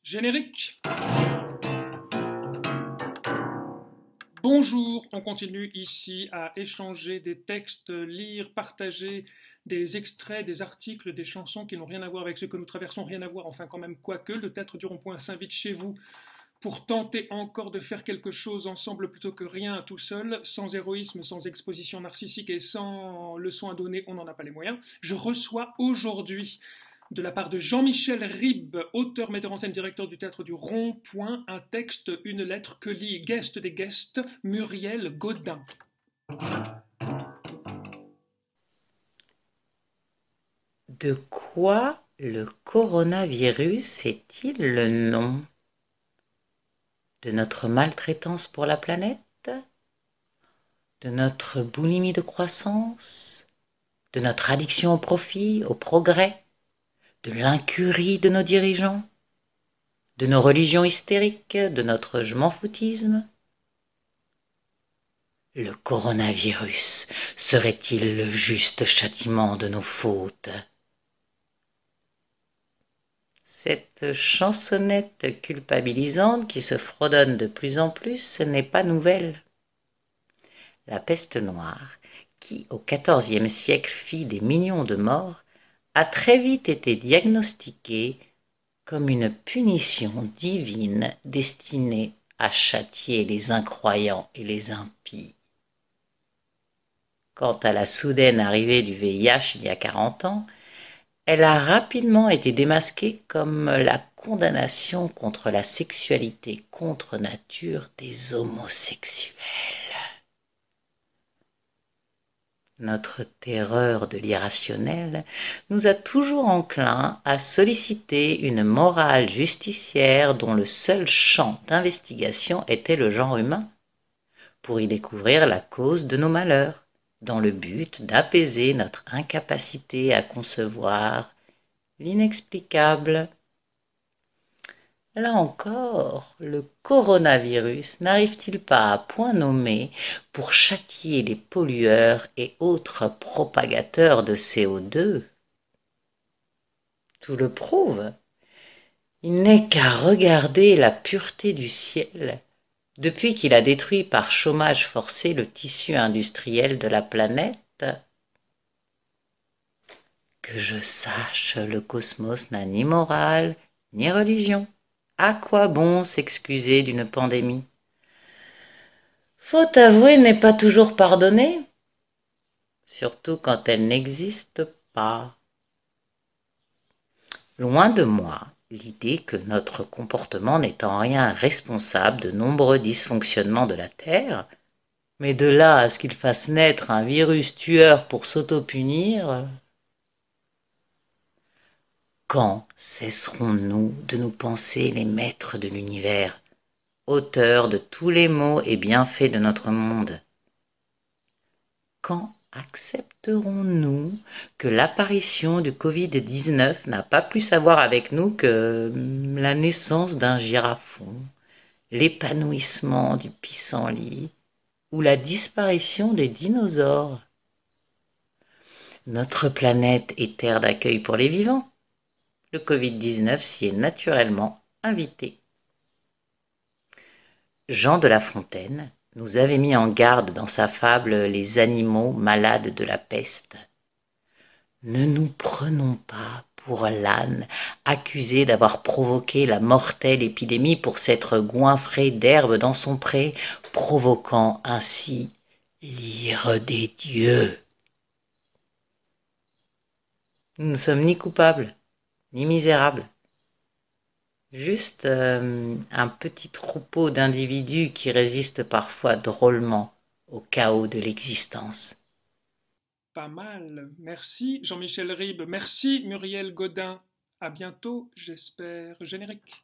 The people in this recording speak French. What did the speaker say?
Générique. Bonjour, on continue ici à échanger des textes, lire, partager des extraits, des articles, des chansons qui n'ont rien à voir avec ce que nous traversons, rien à voir, enfin quand même quoique, le Théâtre du Rond-Point s'invite chez vous pour tenter encore de faire quelque chose ensemble plutôt que rien tout seul, sans héroïsme, sans exposition narcissique et sans leçon à donner, on n'en a pas les moyens. Je reçois aujourd'hui de la part de Jean-Michel Ribes, auteur, metteur en scène, directeur du Théâtre du Rond-Point, un texte, une lettre que lit guest des guests, Muriel Gaudin. De quoi le coronavirus est-il le nom? De notre maltraitance pour la planète? De notre boulimie de croissance? De notre addiction au profit, au progrès? De l'incurie de nos dirigeants? De nos religions hystériques? De notre je m'en foutisme? Le coronavirus serait-il le juste châtiment de nos fautes? Cette chansonnette culpabilisante qui se fredonne de plus en plus n'est pas nouvelle. La peste noire, qui au XIVe siècle fit des millions de morts, a très vite été diagnostiquée comme une punition divine destinée à châtier les incroyants et les impies. Quant à la soudaine arrivée du VIH il y a 40 ans, elle a rapidement été démasquée comme la condamnation contre la sexualité contre nature des homosexuels. Notre terreur de l'irrationnel nous a toujours enclins à solliciter une morale justicière dont le seul champ d'investigation était le genre humain, pour y découvrir la cause de nos malheurs, dans le but d'apaiser notre incapacité à concevoir l'inexplicable. Là encore, le coronavirus n'arrive-t-il pas à point nommé pour châtier les pollueurs et autres propagateurs de CO2? Tout le prouve. Il n'est qu'à regarder la pureté du ciel, depuis qu'il a détruit par chômage forcé le tissu industriel de la planète. Que je sache, le cosmos n'a ni morale, ni religion. À quoi bon s'excuser d'une pandémie? Faute avouée n'est pas toujours pardonnée, surtout quand elle n'existe pas. Loin de moi l'idée que notre comportement n'est en rien responsable de nombreux dysfonctionnements de la Terre, mais de là à ce qu'il fasse naître un virus tueur pour s'auto-punir. Quand cesserons-nous de nous penser les maîtres de l'univers, auteurs de tous les maux et bienfaits de notre monde? Quand accepterons-nous que l'apparition du Covid-19 n'a pas plus à voir avec nous que la naissance d'un girafon, l'épanouissement du pissenlit ou la disparition des dinosaures? Notre planète est terre d'accueil pour les vivants. Le Covid-19 s'y est naturellement invité. Jean de La Fontaine nous avait mis en garde dans sa fable Les animaux malades de la peste. Ne nous prenons pas pour l'âne accusé d'avoir provoqué la mortelle épidémie pour s'être goinfré d'herbe dans son pré, provoquant ainsi l'ire des dieux. Nous ne sommes ni coupables, ni misérables. Juste un petit troupeau d'individus qui résistent parfois drôlement au chaos de l'existence. Pas mal. Merci Jean-Michel Ribes. Merci Muriel Gaudin. À bientôt, j'espère. Générique.